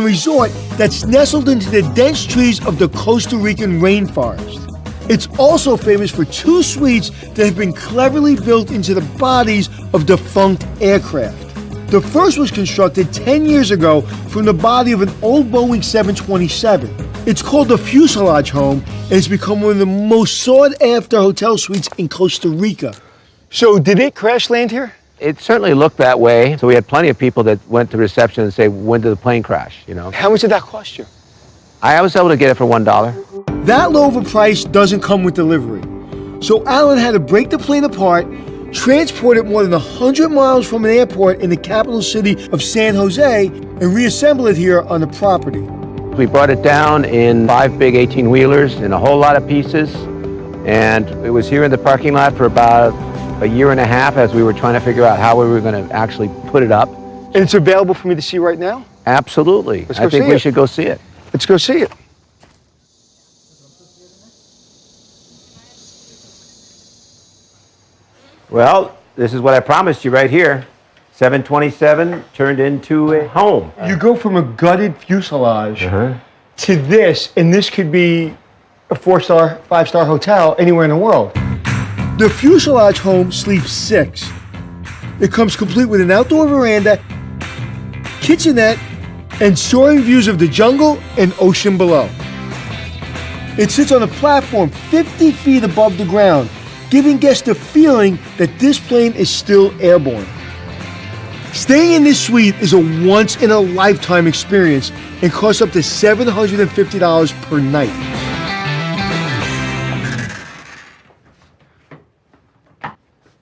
resort that's nestled into the dense trees of the Costa Rican rainforest. It's also famous for 2 suites that have been cleverly built into the bodies of defunct aircraft. The first was constructed 10 years ago from the body of an old Boeing 727. It's called the Fuselage home, and it's become one of the most sought-after hotel suites in Costa Rica. So did it crash land here? It certainly looked that way. So we had plenty of people that went to reception and say, when did the plane crash, you know? How much did that cost you? I was able to get it for $1. That low of a price doesn't come with delivery. So Alan had to break the plane apart, transport it more than 100 miles from an airport in the capital city of San Jose, and reassemble it here on the property. We brought it down in 5 big 18-wheelers in a whole lot of pieces, and it was here in the parking lot for about a year and a half as we were trying to figure out how we were going to actually put it up. And it's available for me to see right now? Absolutely. I think we should go see it. Let's go see it. Well, this is what I promised you right here. 727 turned into a home. You go from a gutted fuselage to this, and this could be a 4-star, 5-star hotel anywhere in the world. The Fuselage home sleeps 6. It comes complete with an outdoor veranda, kitchenette, and soaring views of the jungle and ocean below. It sits on a platform 50 feet above the ground, giving guests the feeling that this plane is still airborne. Staying in this suite is a once-in-a-lifetime experience and costs up to $750 per night.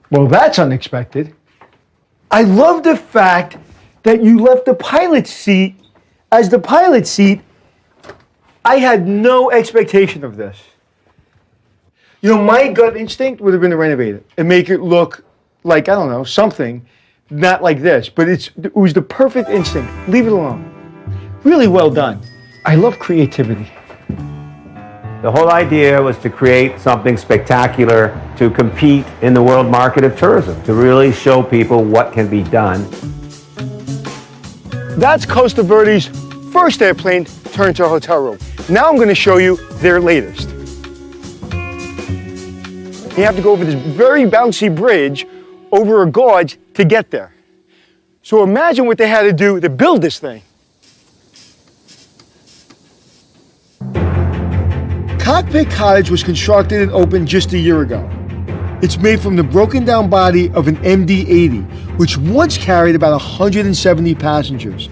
Well, that's unexpected. I love the fact that you left the pilot's seat as the pilot's seat. I had no expectation of this. You know, my gut instinct would have been to renovate it and make it look like, I don't know, something, not like this. But it was the perfect instinct. Leave it alone. Really well done. I love creativity. The whole idea was to create something spectacular to compete in the world market of tourism, to really show people what can be done. That's Costa Verde's first airplane turned to a hotel room. Now I'm going to show you their latest. You have to go over this very bouncy bridge over a gorge to get there. So imagine what they had to do to build this thing. Cockpit Cottage was constructed and opened just a year ago. It's made from the broken down body of an MD-80, which once carried about 170 passengers.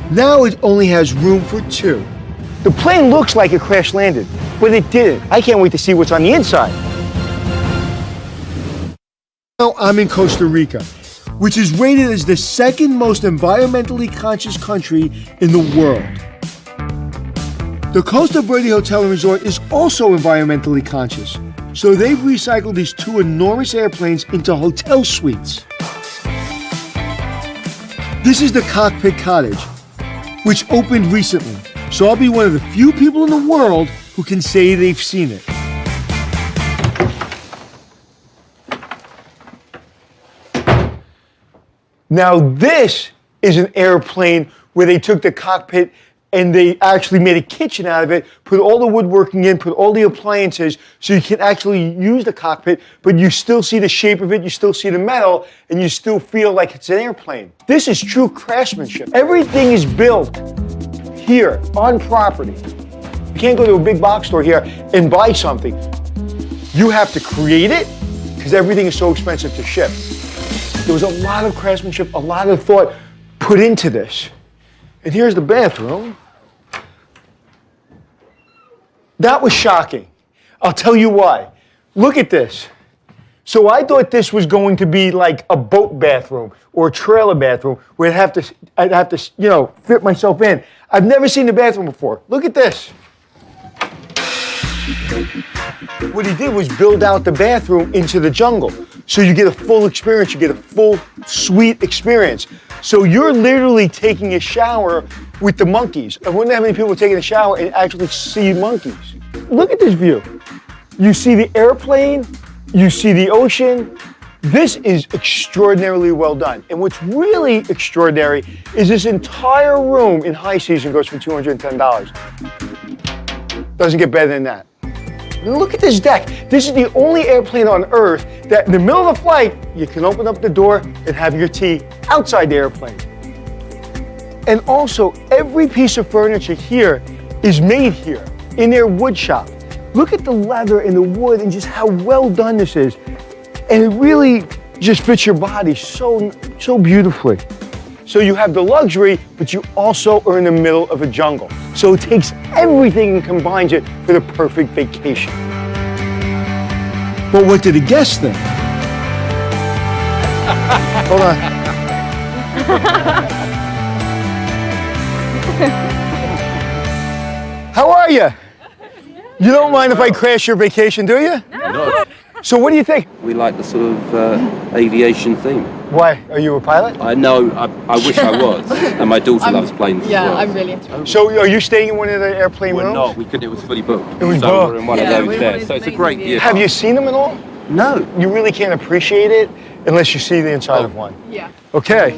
Now it only has room for 2. The plane looks like it crash landed, but it didn't. I can't wait to see what's on the inside. Now I'm in Costa Rica, which is rated as the 2nd most environmentally conscious country in the world. The Costa Verde Hotel and Resort is also environmentally conscious, so they've recycled these 2 enormous airplanes into hotel suites. This is the Cockpit Cottage, which opened recently, so I'll be one of the few people in the world who can say they've seen it. Now this is an airplane where they took the cockpit and they actually made a kitchen out of it, put all the woodworking in, put all the appliances, so you can actually use the cockpit, but you still see the shape of it, you still see the metal, and you still feel like it's an airplane. This is true craftsmanship. Everything is built here, on property. You can't go to a big box store here and buy something. You have to create it, because everything is so expensive to ship. There was a lot of craftsmanship, a lot of thought put into this. And here's the bathroom. That was shocking. I'll tell you why. Look at this. So I thought this was going to be like a boat bathroom or a trailer bathroom where I'd have to, you know, fit myself in. I've never seen the bathroom before. Look at this. What he did was build out the bathroom into the jungle. So you get a full experience, you get a full suite experience. So you're literally taking a shower with the monkeys. I wonder how many people taking a shower and actually see monkeys. Look at this view. You see the airplane, you see the ocean, This is extraordinarily well done. And what's really extraordinary is this entire room in high season goes for $210. Doesn't get better than that. Look at this deck. This is the only airplane on Earth that in the middle of the flight, you can open up the door and have your tea outside the airplane. And also, every piece of furniture here is made here in their wood shop. Look at the leather and the wood and just how well done this is. And it really just fits your body so beautifully. So you have the luxury, but you also are in the middle of a jungle. So it takes everything and combines it for the perfect vacation. But what do the guests think? Hold on. How are you? You don't mind if I crash your vacation, do you? No. So what do you think? We like the sort of aviation theme. Why? Are you a pilot? I know, I wish I was. And my daughter loves planes as well. I'm really into it. So are you staying in one of the airplane We're rooms? not, we couldn't, it was fully booked. It was so booked. we're in one Yeah, of we those there. wanted So it's a amazing great view. view. Have you seen them at all? No. You really can't appreciate it unless you see the inside of one. Yeah. Okay.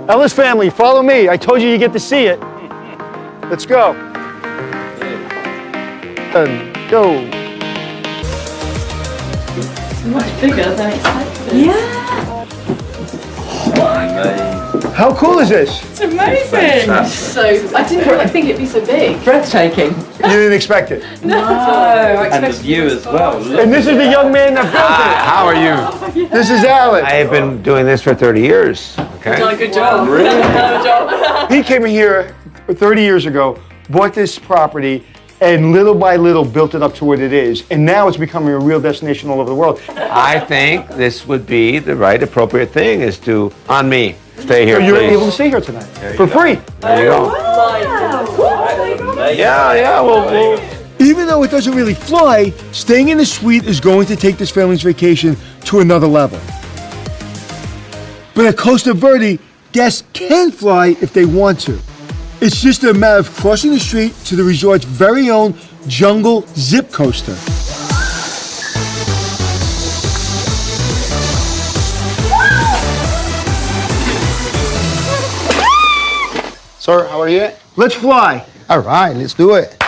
Ellis family, follow me. I told you get to see it. Let's go. And go. Much bigger than expected. Yeah. How cool is this? It's amazing. So, I didn't think it'd be so big. Breathtaking. You didn't expect it. No. I And the expected view as well. Look. And this is the young man that How are you? built it. This is Alan. I have been doing this for 30 years. done Okay. a good job. Really? Good job. He came here 30 years ago, bought this property, and little by little built it up to what it is. And now it's becoming a real destination all over the world. I think this would be the right appropriate thing is to, on me, stay here, So you're please. able to stay here tonight for free. There you go. Yeah, we'll Even though it doesn't really fly, staying in the suite is going to take this family's vacation to another level. But at Costa Verde, guests can fly if they want to. It's just a matter of crossing the street to the resort's very own jungle zip coaster. Sir, how are you? Let's fly. All right, let's do it.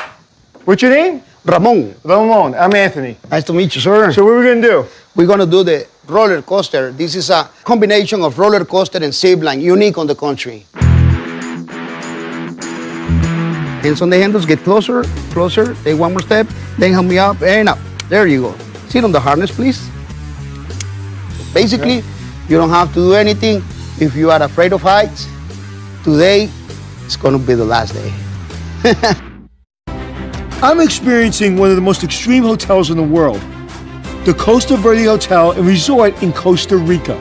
What's your name? Ramon, Ramon. I'm Anthony. nice to meet you, sir. So what are we gonna do? We're gonna do the roller coaster. This is a combination of roller coaster and zip line, unique on the country. Hands on the handles, get closer, closer, take one more step, then help me up and up. There you go. Sit on the harness, please. Basically, you don't have to do anything. If you are afraid of heights, today is gonna be the last day. I'm experiencing one of the most extreme hotels in the world, the Costa Verde Hotel and Resort in Costa Rica.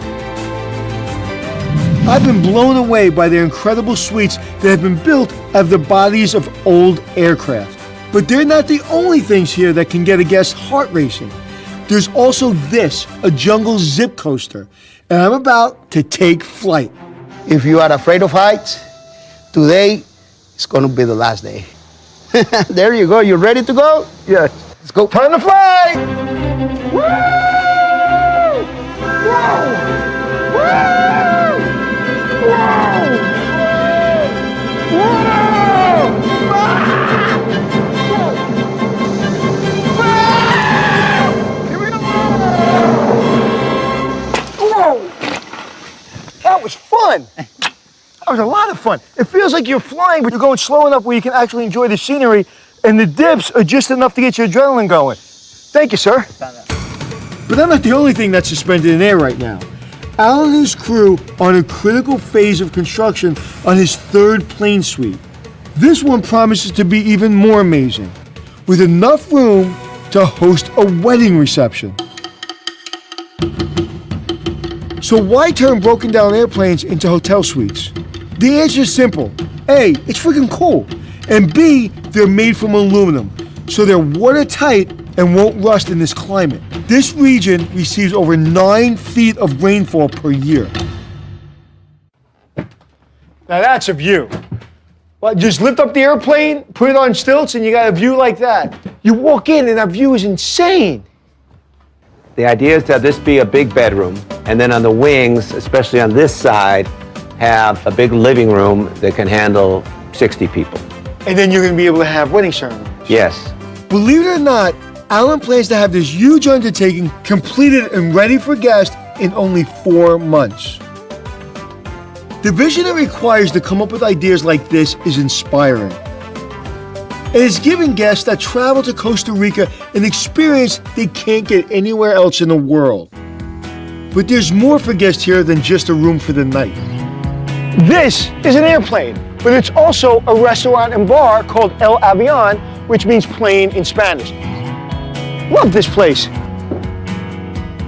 I've been blown away by their incredible suites that have been built out of the bodies of old aircraft. But they're not the only things here that can get a guest's heart racing. There's also this, a jungle zip coaster, and I'm about to take flight. If you are afraid of heights, today is gonna be the last day. There you go. You ready to go? Yes. Let's go. Time to fly! Woo! Whoa! That was fun. That was a lot of fun. It feels like you're flying, but you're going slow enough where you can actually enjoy the scenery, and the dips are just enough to get your adrenaline going. Thank you, sir. But I'm not the only thing that's suspended in air right now. Alan and his crew are in a critical phase of construction on his third plane suite. This one promises to be even more amazing, with enough room to host a wedding reception. So why turn broken down airplanes into hotel suites? The answer is simple. A, it's freaking cool. And B, they're made from aluminum, so they're watertight and won't rust in this climate. This region receives over 9 feet of rainfall per year. Now that's a view. Well, just lift up the airplane, put it on stilts, and you got a view like that. You walk in and that view is insane. The idea is to have this be a big bedroom, and then on the wings, especially on this side, have a big living room that can handle 60 people. And then you're going to be able to have wedding ceremonies. Yes. Believe it or not, Alan plans to have this huge undertaking completed and ready for guests in only 4 months. The vision it requires to come up with ideas like this is inspiring. And it's giving guests that travel to Costa Rica an experience they can't get anywhere else in the world. But there's more for guests here than just a room for the night. This is an airplane, but it's also a restaurant and bar called El Avion, which means plane in Spanish. Love this place.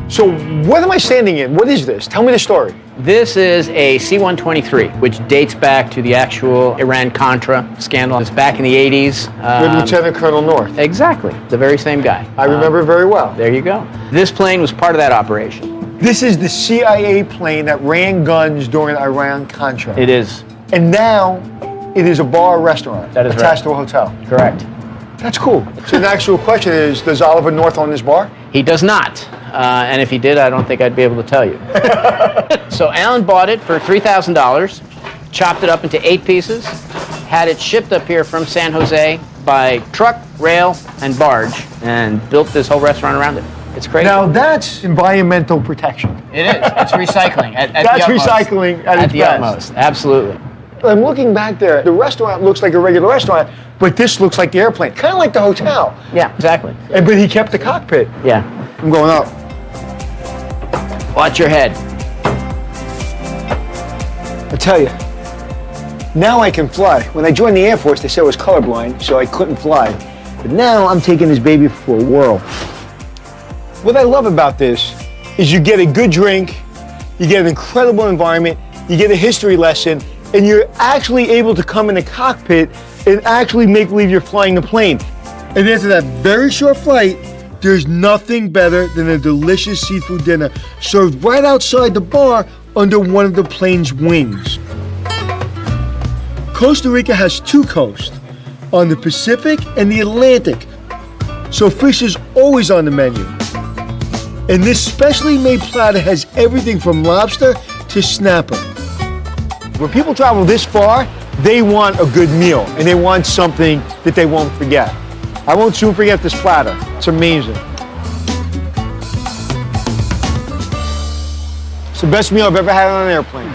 So what am I standing in? What is this? Tell me the story. This is a C-123, which dates back to the actual Iran-Contra scandal. It's back in the 80s. With Lieutenant Colonel North. Exactly, the very same guy. I remember it very well. There you go. This plane was part of that operation. This is the CIA plane that ran guns during Iran-Contra. It is. And now it is a bar restaurant That is attached right. to a hotel. Correct. That's cool. So the actual question is, does Oliver North own this bar? He does not. And if he did, I don't think I'd be able to tell you. So Alan bought it for $3,000, chopped it up into 8 pieces, had it shipped up here from San Jose by truck, rail, and barge, and built this whole restaurant around it. It's crazy. Now that's environmental protection. It is. It's recycling at That's the utmost. recycling at its the best. utmost. Absolutely. I'm looking back there. The restaurant looks like a regular restaurant, but this looks like the airplane, kind of like the hotel. Yeah, exactly. But he kept the cockpit. Yeah. I'm going up. Watch your head. I tell you, now I can fly. When I joined the Air Force, they said I was colorblind, so I couldn't fly. But now I'm taking this baby for a whirl. What I love about this is you get a good drink, you get an incredible environment, you get a history lesson, and you're actually able to come in the cockpit and actually make believe you're flying the plane. And after that very short flight, there's nothing better than a delicious seafood dinner served right outside the bar under one of the plane's wings. Costa Rica has 2 coasts, on the Pacific and the Atlantic, so fish is always on the menu. And this specially made platter has everything from lobster to snapper. When people travel this far, they want a good meal, and they want something that they won't forget. I won't soon forget this platter. It's amazing. It's the best meal I've ever had on an airplane.